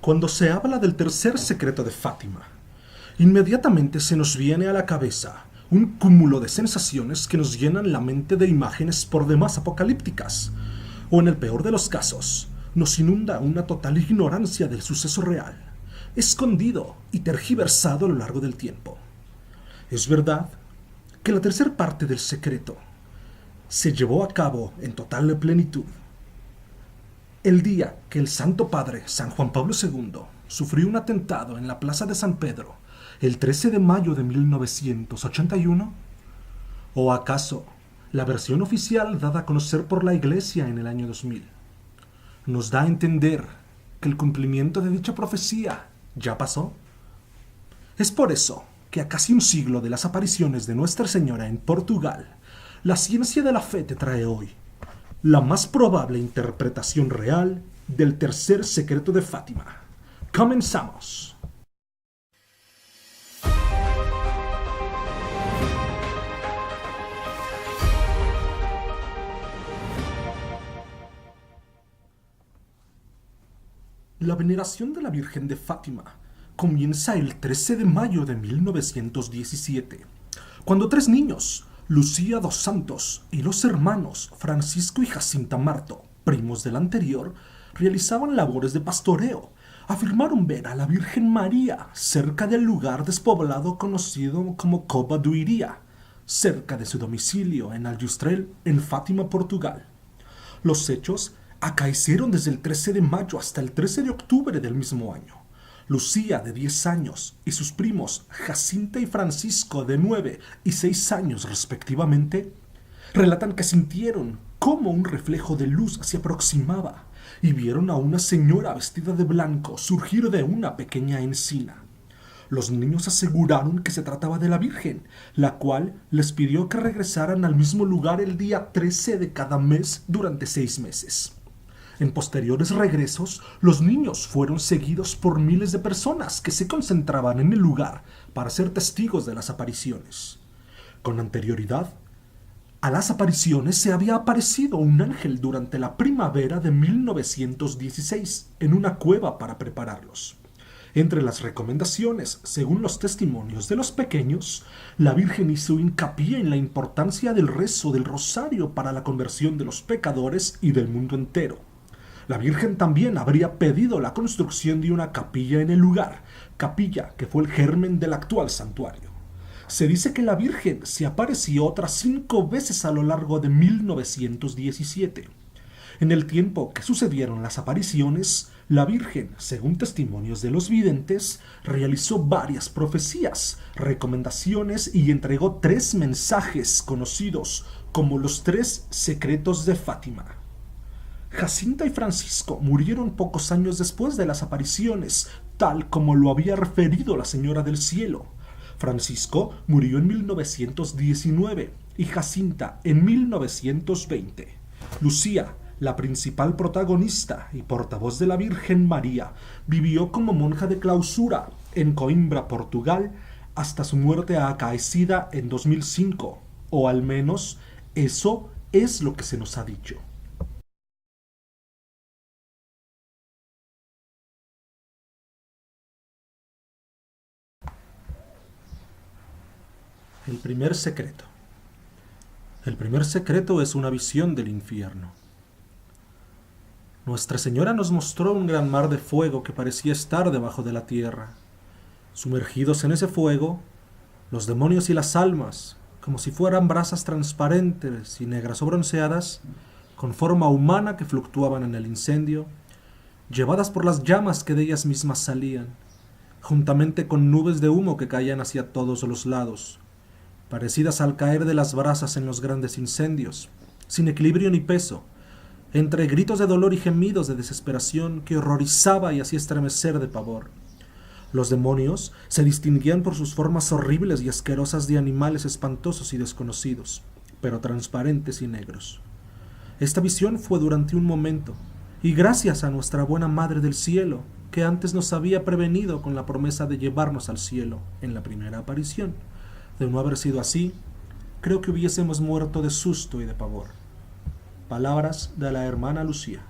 Cuando se habla del tercer secreto de Fátima, inmediatamente se nos viene a la cabeza un cúmulo de sensaciones que nos llenan la mente de imágenes por demás apocalípticas, o en el peor de los casos, nos inunda una total ignorancia del suceso real, escondido y tergiversado a lo largo del tiempo. Es verdad que la tercera parte del secreto se llevó a cabo en total plenitud el día que el Santo Padre San Juan Pablo II sufrió un atentado en la Plaza de San Pedro el 13 de mayo de 1981. ¿O acaso la versión oficial dada a conocer por la Iglesia en el año 2000 nos da a entender que el cumplimiento de dicha profecía ya pasó? Es por eso que a casi un siglo de las apariciones de Nuestra Señora en Portugal, la ciencia de la fe te trae hoy la más probable interpretación real del tercer secreto de Fátima. ¡Comenzamos! La veneración de la Virgen de Fátima comienza el 13 de mayo de 1917, cuando tres niños, Lucía dos Santos y los hermanos Francisco y Jacinta Marto, primos del anterior, realizaban labores de pastoreo. Afirmaron ver a la Virgen María cerca del lugar despoblado conocido como Cova do Iria, cerca de su domicilio en Aljustrel, en Fátima, Portugal. Los hechos acaecieron desde el 13 de mayo hasta el 13 de octubre del mismo año. Lucía, de 10 años, y sus primos Jacinta y Francisco, de 9 y 6 años respectivamente, relatan que sintieron cómo un reflejo de luz se aproximaba y vieron a una señora vestida de blanco surgir de una pequeña encina. Los niños aseguraron que se trataba de la Virgen, la cual les pidió que regresaran al mismo lugar el día 13 de cada mes durante 6 meses. En posteriores regresos, los niños fueron seguidos por miles de personas que se concentraban en el lugar para ser testigos de las apariciones. Con anterioridad a las apariciones se había aparecido un ángel durante la primavera de 1916 en una cueva para prepararlos. Entre las recomendaciones, según los testimonios de los pequeños, la Virgen hizo hincapié en la importancia del rezo del rosario para la conversión de los pecadores y del mundo entero. La Virgen también habría pedido la construcción de una capilla en el lugar, capilla que fue el germen del actual santuario. Se dice que la Virgen se apareció otras 5 veces a lo largo de 1917. En el tiempo que sucedieron las apariciones, la Virgen, según testimonios de los videntes, realizó varias profecías, recomendaciones y entregó 3 mensajes conocidos como los 3 secretos de Fátima. Jacinta y Francisco murieron pocos años después de las apariciones, tal como lo había referido la Señora del Cielo. Francisco murió en 1919 y Jacinta en 1920. Lucía, la principal protagonista y portavoz de la Virgen María, vivió como monja de clausura en Coimbra, Portugal, hasta su muerte acaecida en 2005, o al menos eso es lo que se nos ha dicho. El primer secreto. El primer secreto es una visión del infierno. Nuestra Señora nos mostró un gran mar de fuego que parecía estar debajo de la tierra. Sumergidos en ese fuego, los demonios y las almas, como si fueran brasas transparentes y negras o bronceadas, con forma humana que fluctuaban en el incendio, llevadas por las llamas que de ellas mismas salían, juntamente con nubes de humo que caían hacia todos los lados, parecidas al caer de las brasas en los grandes incendios, sin equilibrio ni peso, entre gritos de dolor y gemidos de desesperación que horrorizaba y hacía estremecer de pavor. Los demonios se distinguían por sus formas horribles y asquerosas de animales espantosos y desconocidos, pero transparentes y negros. Esta visión fue durante un momento, y gracias a nuestra buena Madre del Cielo, que antes nos había prevenido con la promesa de llevarnos al cielo en la primera aparición. De no haber sido así, creo que hubiésemos muerto de susto y de pavor. Palabras de la hermana Lucía.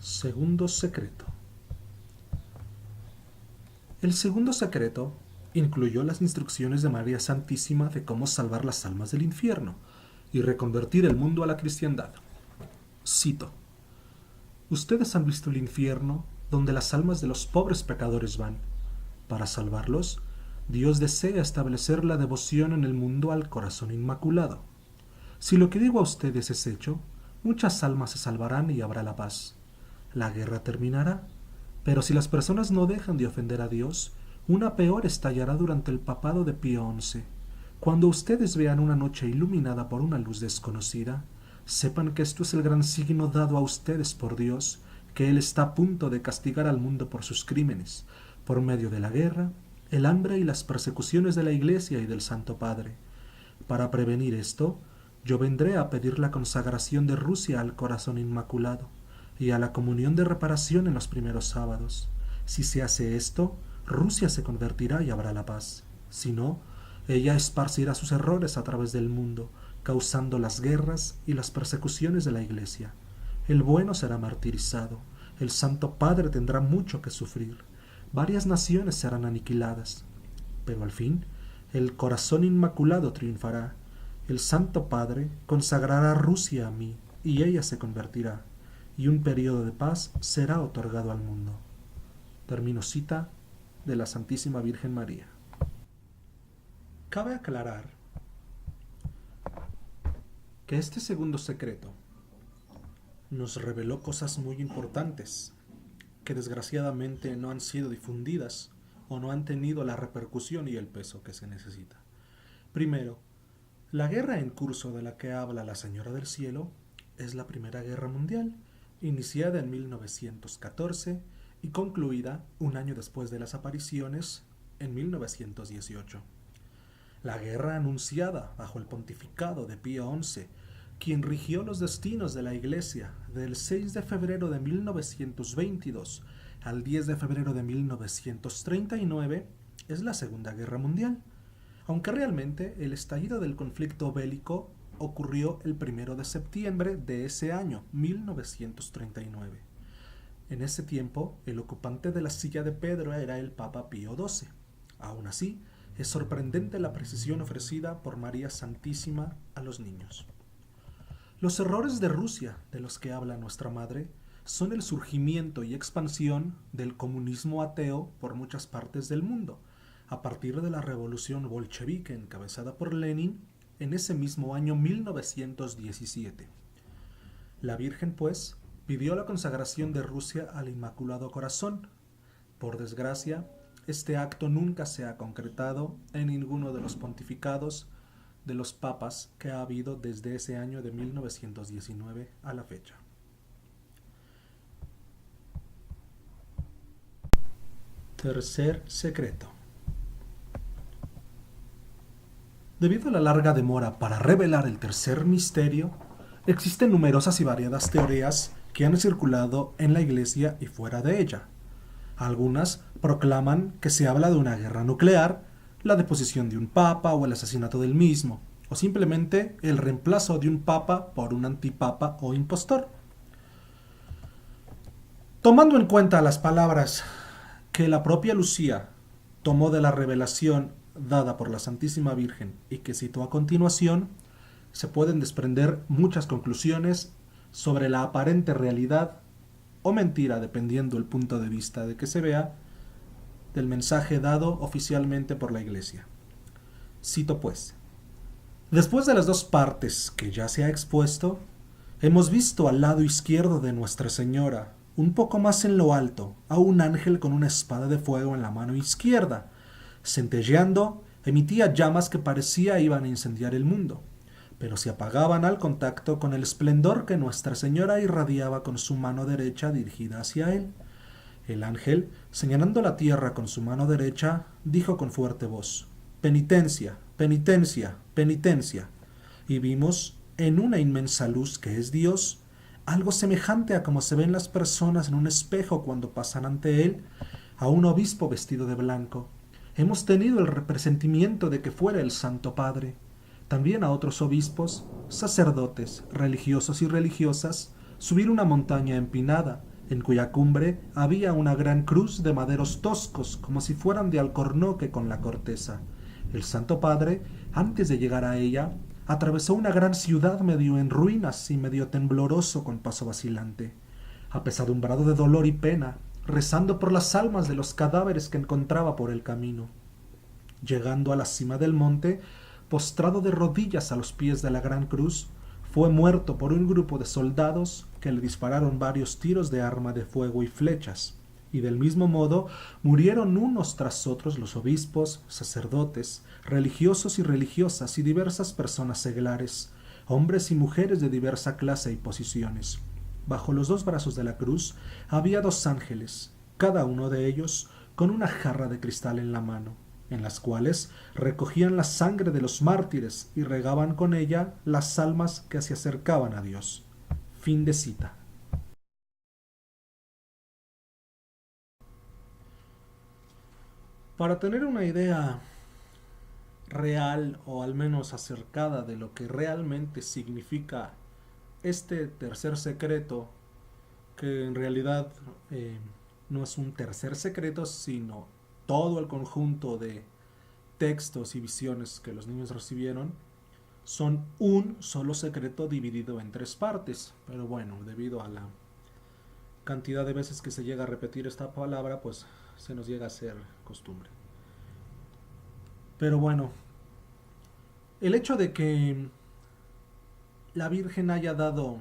Segundo secreto. El segundo secreto incluyó las instrucciones de María Santísima de cómo salvar las almas del infierno y reconvertir el mundo a la cristiandad. Cito: Ustedes han visto el infierno donde las almas de los pobres pecadores van. Para salvarlos, Dios desea establecer la devoción en el mundo al corazón inmaculado. Si lo que digo a ustedes es hecho, muchas almas se salvarán y habrá la paz. La guerra terminará, pero si las personas no dejan de ofender a Dios, una peor estallará durante el papado de Pío XI. Cuando ustedes vean una noche iluminada por una luz desconocida, sepan que esto es el gran signo dado a ustedes por Dios, que Él está a punto de castigar al mundo por sus crímenes, por medio de la guerra, el hambre y las persecuciones de la Iglesia y del Santo Padre. Para prevenir esto, yo vendré a pedir la consagración de Rusia al corazón inmaculado y a la comunión de reparación en los primeros sábados. Si se hace esto, Rusia se convertirá y habrá la paz. Si no, ella esparcirá sus errores a través del mundo, causando las guerras y las persecuciones de la Iglesia. El bueno será martirizado, el Santo Padre tendrá mucho que sufrir, varias naciones serán aniquiladas, pero al fin el corazón inmaculado triunfará. El Santo Padre consagrará Rusia a mí, y ella se convertirá, y un periodo de paz será otorgado al mundo. Termino cita de la Santísima Virgen María. Cabe aclarar que este segundo secreto nos reveló cosas muy importantes que desgraciadamente no han sido difundidas o no han tenido la repercusión y el peso que se necesita. Primero, la guerra en curso de la que habla la Señora del Cielo es la Primera Guerra Mundial, iniciada en 1914 y concluida un año después de las apariciones, en 1918. La guerra anunciada bajo el pontificado de Pío XI, quien rigió los destinos de la Iglesia del 6 de febrero de 1922 al 10 de febrero de 1939, es la Segunda Guerra Mundial, aunque realmente el estallido del conflicto bélico ocurrió el 1 de septiembre de ese año, 1939. En ese tiempo, el ocupante de la silla de Pedro era el Papa Pío XII. Aún así, es sorprendente la precisión ofrecida por María Santísima a los niños. Los errores de Rusia, de los que habla nuestra Madre, son el surgimiento y expansión del comunismo ateo por muchas partes del mundo, a partir de la revolución bolchevique encabezada por Lenin en ese mismo año 1917. La Virgen, pues, pidió la consagración de Rusia al Inmaculado Corazón. Por desgracia, este acto nunca se ha concretado en ninguno de los pontificados de los papas que ha habido desde ese año de 1919 a la fecha. Tercer secreto. Debido a la larga demora para revelar el tercer misterio, existen numerosas y variadas teorías que han circulado en la Iglesia y fuera de ella. Algunas proclaman que se habla de una guerra nuclear, la deposición de un papa o el asesinato del mismo, o simplemente el reemplazo de un papa por un antipapa o impostor. Tomando en cuenta las palabras que la propia Lucía tomó de la revelación dada por la Santísima Virgen y que citó a continuación, se pueden desprender muchas conclusiones sobre la aparente realidad o mentira, dependiendo el punto de vista de que se vea, del mensaje dado oficialmente por la Iglesia. Cito pues: después de las dos partes que ya se ha expuesto, hemos visto al lado izquierdo de Nuestra Señora, un poco más en lo alto, a un ángel con una espada de fuego en la mano izquierda. Centelleando, emitía llamas que parecía iban a incendiar el mundo, pero se apagaban al contacto con el esplendor que Nuestra Señora irradiaba con su mano derecha dirigida hacia él. El ángel, señalando la tierra con su mano derecha, dijo con fuerte voz: «Penitencia, penitencia, penitencia». Y vimos, en una inmensa luz que es Dios, algo semejante a como se ven las personas en un espejo cuando pasan ante él, a un obispo vestido de blanco. Hemos tenido el presentimiento de que fuera el Santo Padre. También a otros obispos, sacerdotes, religiosos y religiosas, subir una montaña empinada, en cuya cumbre había una gran cruz de maderos toscos, como si fueran de alcornoque con la corteza. El Santo Padre, antes de llegar a ella, atravesó una gran ciudad medio en ruinas y medio tembloroso con paso vacilante, apesadumbrado de dolor y pena, rezando por las almas de los cadáveres que encontraba por el camino. Llegando a la cima del monte, postrado de rodillas a los pies de la gran cruz, fue muerto por un grupo de soldados que le dispararon varios tiros de arma de fuego y flechas, y del mismo modo murieron unos tras otros los obispos, sacerdotes, religiosos y religiosas y diversas personas seglares, hombres y mujeres de diversa clase y posiciones. Bajo los dos brazos de la cruz había dos ángeles, cada uno de ellos con una jarra de cristal en la mano, en las cuales recogían la sangre de los mártires y regaban con ella las almas que se acercaban a Dios. Fin de cita. Para tener una idea real o al menos acercada de lo que realmente significa este tercer secreto, que en realidad no es un tercer secreto, sino todo el conjunto de textos y visiones que los niños recibieron, son un solo secreto dividido en tres partes. Pero bueno, debido a la cantidad de veces que se llega a repetir esta palabra, pues se nos llega a ser costumbre. Pero bueno, el hecho de que la Virgen haya dado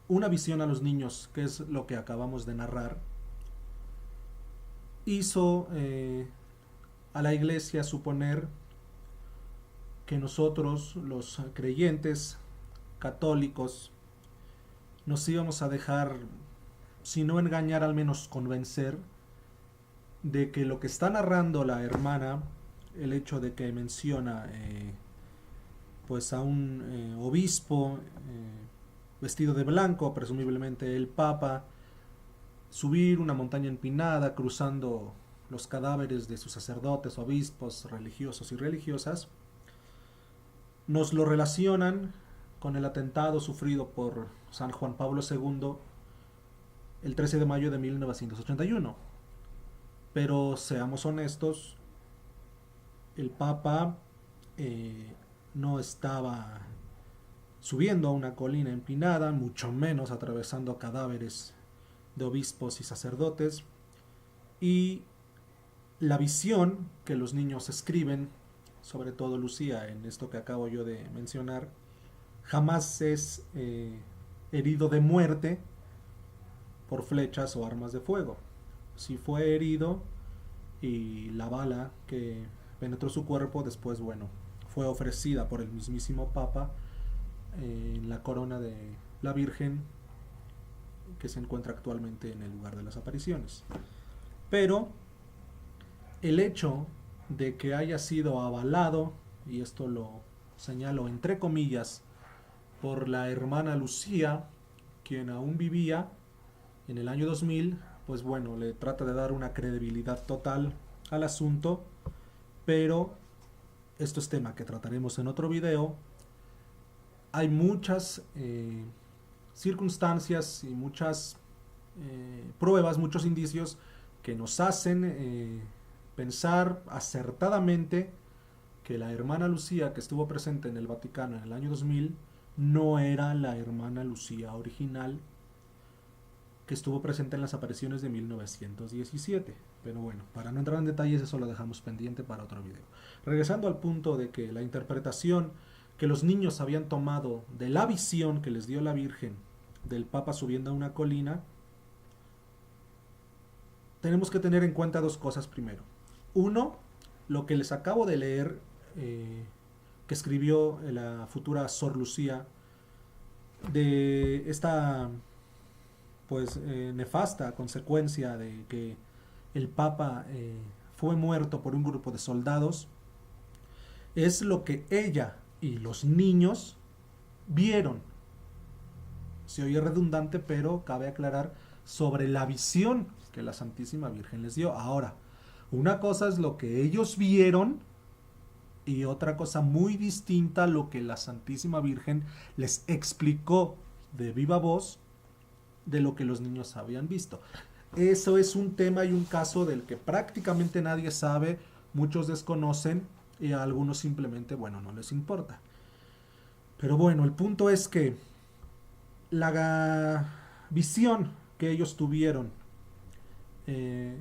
una visión a los niños, que es lo que acabamos de narrar, hizo a la Iglesia suponer que nosotros, los creyentes católicos, nos íbamos a dejar, si no engañar, al menos convencer de que lo que está narrando la hermana, el hecho de que menciona pues a un obispo vestido de blanco, presumiblemente el Papa, subir una montaña empinada, cruzando los cadáveres de sus sacerdotes, obispos, religiosos y religiosas, nos lo relacionan con el atentado sufrido por San Juan Pablo II el 13 de mayo de 1981. Pero seamos honestos, el Papa no estaba subiendo a una colina empinada, mucho menos atravesando cadáveres de obispos y sacerdotes, y la visión que los niños escriben, sobre todo Lucía, en esto que acabo yo de mencionar, jamás es herido de muerte por flechas o armas de fuego. Si fue herido y la bala que penetró su cuerpo después, bueno, fue ofrecida por el mismísimo Papa en la corona de la Virgen que se encuentra actualmente en el lugar de las apariciones. Pero el hecho de que haya sido avalado, y esto lo señalo entre comillas, por la hermana Lucía, quien aún vivía en el año 2000, pues bueno, le trata de dar una credibilidad total al asunto, pero esto es tema que trataremos en otro video. Hay muchas circunstancias y muchas pruebas, muchos indicios que nos hacen pensar acertadamente que la hermana Lucía que estuvo presente en el Vaticano en el año 2000 no era la hermana Lucía original que estuvo presente en las apariciones de 1917. Pero bueno, para no entrar en detalles, eso lo dejamos pendiente para otro video. Regresando al punto de que la interpretación que los niños habían tomado de la visión que les dio la Virgen del Papa subiendo a una colina, tenemos que tener en cuenta dos cosas primero. Uno, lo que les acabo de leer, que escribió la futura Sor Lucía, de esta pues nefasta consecuencia de que el Papa fue muerto por un grupo de soldados, es lo que ella y los niños vieron. Se oye redundante, pero cabe aclarar sobre la visión que la Santísima Virgen les dio. Ahora, una cosa es lo que ellos vieron y otra cosa muy distinta lo que la Santísima Virgen les explicó de viva voz de lo que los niños habían visto. Eso es un tema y un caso del que prácticamente nadie sabe, muchos desconocen y a algunos simplemente, bueno, no les importa. Pero bueno, el punto es que la visión que ellos tuvieron eh,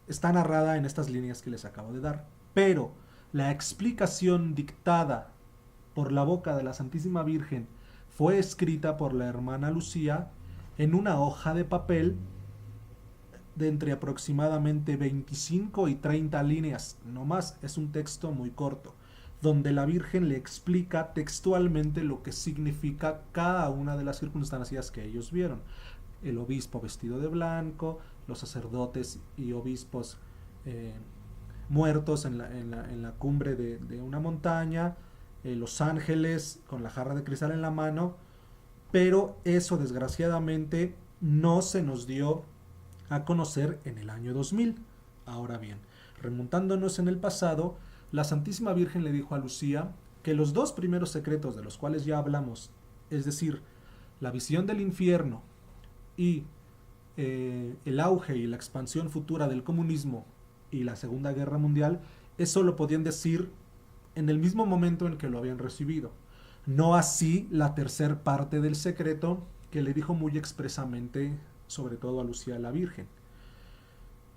está narrada en estas líneas que les acabo de dar. Pero la explicación dictada por la boca de la Santísima Virgen fue escrita por la hermana Lucía en una hoja de papel de entre aproximadamente 25 y 30 líneas, no más, es un texto muy corto, donde la Virgen le explica textualmente lo que significa cada una de las circunstancias que ellos vieron. El obispo vestido de blanco, los sacerdotes y obispos muertos en la cumbre de una montaña, los ángeles con la jarra de cristal en la mano, pero eso desgraciadamente no se nos dio a conocer en el año 2000. Ahora bien, remontándonos en el pasado, la Santísima Virgen le dijo a Lucía que los dos primeros secretos de los cuales ya hablamos, es decir, la visión del infierno y el auge y la expansión futura del comunismo y la Segunda Guerra Mundial, eso lo podían decir en el mismo momento en que lo habían recibido. No así la tercer parte del secreto que le dijo muy expresamente, sobre todo a Lucía la Virgen.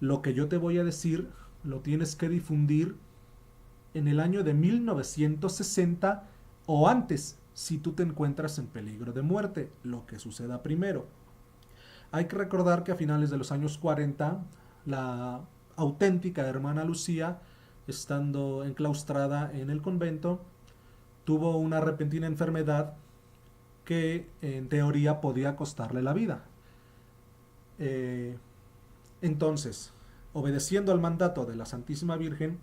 Lo que yo te voy a decir lo tienes que difundir en el año de 1960 o antes, si tú te encuentras en peligro de muerte, lo que suceda primero. Hay que recordar que a finales de los años 40, la auténtica hermana Lucía, estando enclaustrada en el convento, tuvo una repentina enfermedad que en teoría podía costarle la vida. Entonces, obedeciendo al mandato de la Santísima Virgen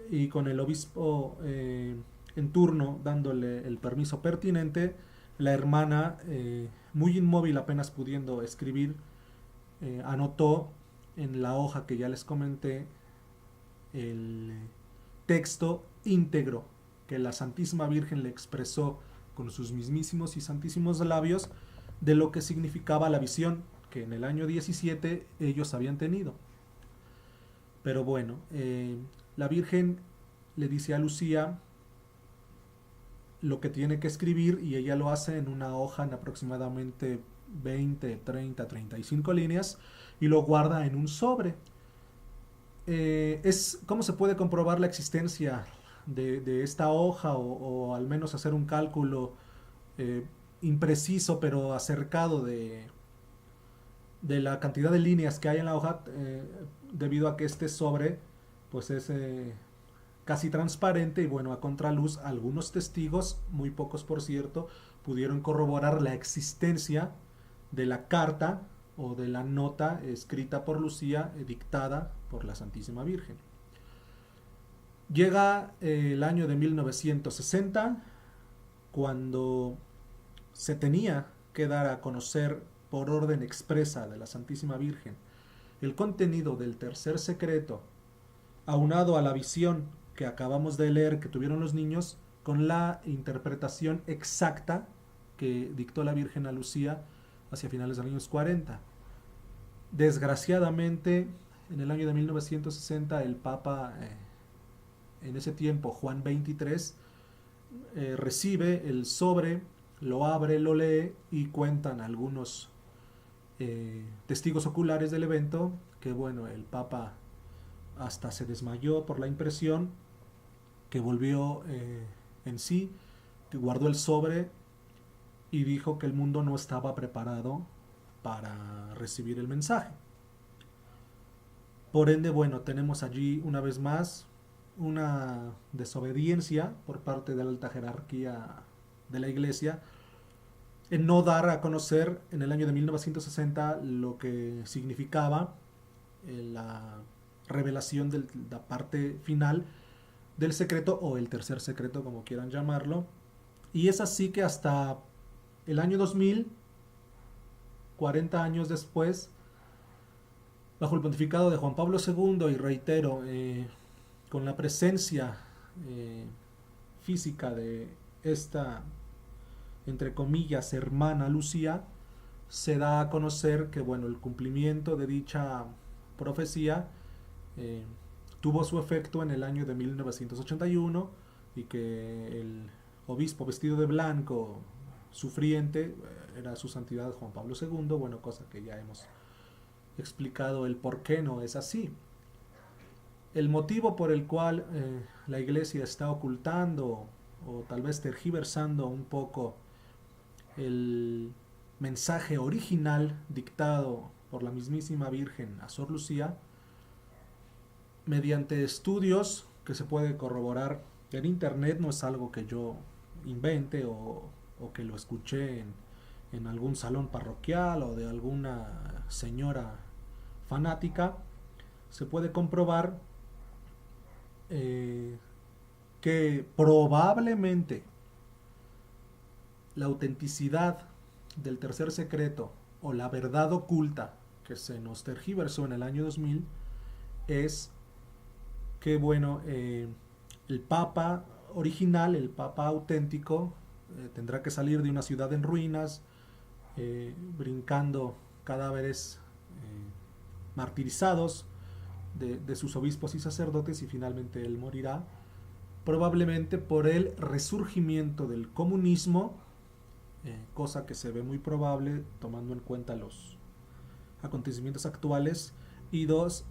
y con el obispo en turno dándole el permiso pertinente, la hermana, muy inmóvil apenas pudiendo escribir, anotó en la hoja que ya les comenté el texto íntegro que la Santísima Virgen le expresó con sus mismísimos y santísimos labios de lo que significaba la visión que en el año 17 ellos habían tenido. Pero bueno, la Virgen le dice a Lucía lo que tiene que escribir y ella lo hace en una hoja en aproximadamente 20, 30, 35 líneas y lo guarda en un sobre. ¿Cómo se puede comprobar la existencia de esta hoja o al menos hacer un cálculo eh, impreciso pero acercado de la cantidad de líneas que hay en la hoja, debido a que este sobre pues es casi transparente y bueno, a contraluz algunos testigos, muy pocos por cierto, pudieron corroborar la existencia de la carta o de la nota escrita por Lucía, dictada por la Santísima Virgen. Llega el año de 1960, cuando se tenía que dar a conocer por orden expresa de la Santísima Virgen el contenido del tercer secreto, aunado a la visión que acabamos de leer que tuvieron los niños, con la interpretación exacta que dictó la Virgen a Lucía hacia finales de los años 40. Desgraciadamente, en el año de 1960, el Papa, en ese tiempo Juan XXIII, recibe el sobre, lo abre, lo lee y cuentan algunos testigos oculares del evento que bueno, el Papa hasta se desmayó por la impresión, que volvió en sí, que guardó el sobre y dijo que el mundo no estaba preparado para recibir el mensaje. Por ende, bueno, tenemos allí una vez más una desobediencia por parte de la alta jerarquía de la Iglesia en no dar a conocer en el año de 1960 lo que significaba la revelación de la parte final del secreto o el tercer secreto, como quieran llamarlo. Y es así que hasta el año 2000, 40 años después, bajo el pontificado de Juan Pablo II, y reitero, con la presencia física de esta, entre comillas, hermana Lucía, se da a conocer que bueno, el cumplimiento de dicha profecía eh, tuvo su efecto en el año de 1981 y que el obispo vestido de blanco sufriente era su santidad Juan Pablo II, bueno, cosa que ya hemos explicado el por qué no es así. El motivo por el cual la iglesia está ocultando o tal vez tergiversando un poco el mensaje original dictado por la mismísima Virgen a Sor Lucía, mediante estudios que se puede corroborar en internet, no es algo que yo invente o que lo escuché en algún salón parroquial o de alguna señora fanática, se puede comprobar que probablemente la autenticidad del tercer secreto o la verdad oculta que se nos tergiversó en el año 2000 es que, bueno, el Papa original, el Papa auténtico, tendrá que salir de una ciudad en ruinas, brincando cadáveres martirizados de sus obispos y sacerdotes, y finalmente él morirá, probablemente por el resurgimiento del comunismo, cosa que se ve muy probable tomando en cuenta los acontecimientos actuales, y dos,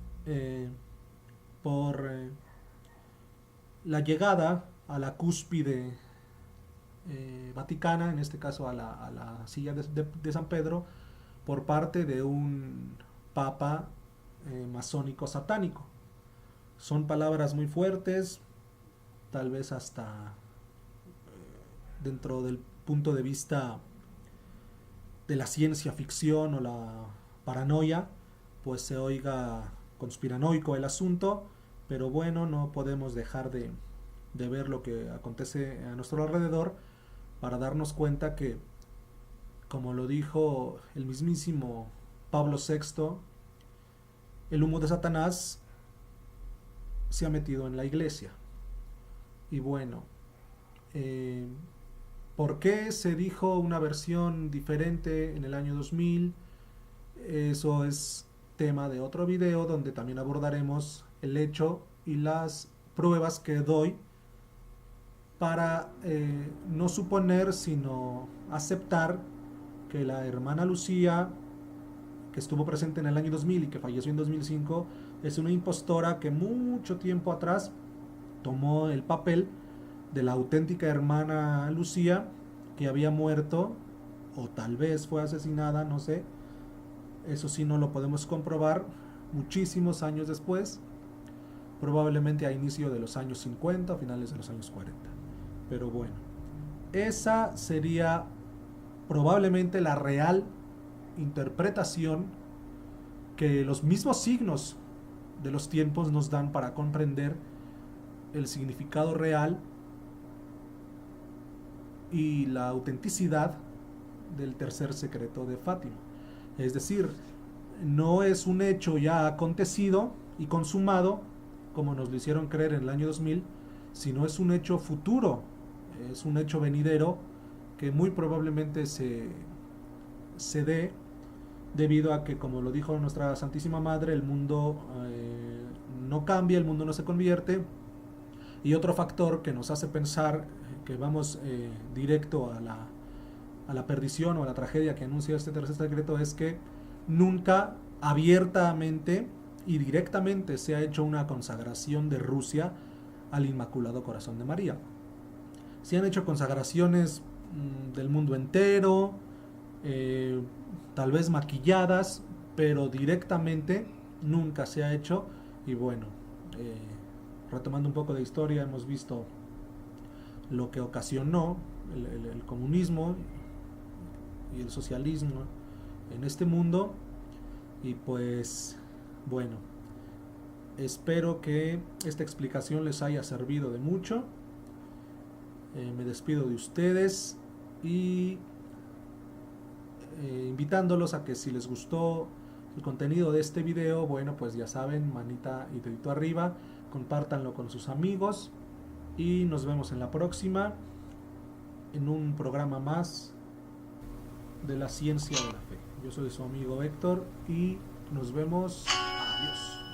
por la llegada a la cúspide vaticana, en este caso a la silla de San Pedro, por parte de un papa masónico satánico. Son palabras muy fuertes, tal vez hasta dentro del punto de vista de la ciencia ficción o la paranoia, pues se oiga conspiranoico el asunto, pero bueno, no podemos dejar de ver lo que acontece a nuestro alrededor para darnos cuenta que, como lo dijo el mismísimo Pablo VI, el humo de Satanás se ha metido en la iglesia. Y bueno, ¿por qué se dijo una versión diferente en el año 2000? Eso es tema de otro video donde también abordaremos el hecho y las pruebas que doy para no suponer, sino aceptar que la hermana Lucía, que estuvo presente en el año 2000 y que falleció en 2005, es una impostora que mucho tiempo atrás tomó el papel de la auténtica hermana Lucía, que había muerto o tal vez fue asesinada, no sé, eso sí no lo podemos comprobar, muchísimos años después, probablemente a inicio de los años 50 o finales de los años 40. Pero bueno, esa sería probablemente la real interpretación que los mismos signos de los tiempos nos dan para comprender el significado real y la autenticidad del tercer secreto de Fátima. Es decir, no es un hecho ya acontecido y consumado, como nos lo hicieron creer en el año 2000, sino es un hecho futuro, es un hecho venidero que muy probablemente se dé debido a que, como lo dijo nuestra Santísima Madre, el mundo no cambia, el mundo no se convierte. Y otro factor que nos hace pensar que vamos directo a la perdición o a la tragedia que anuncia este tercer secreto es que nunca abiertamente y directamente se ha hecho una consagración de Rusia al Inmaculado Corazón de María. Se han hecho consagraciones del mundo entero, tal vez maquilladas, pero directamente nunca se ha hecho. Y bueno, retomando un poco de historia, hemos visto lo que ocasionó el comunismo y el socialismo en este mundo. Y pues bueno, espero que esta explicación les haya servido de mucho. Me despido de ustedes y invitándolos a que, si les gustó el contenido de este video, bueno, pues ya saben, manita y dedito arriba, compártanlo con sus amigos y nos vemos en la próxima, en un programa más de la ciencia de la fe. Yo soy su amigo Héctor y nos vemos. Adiós.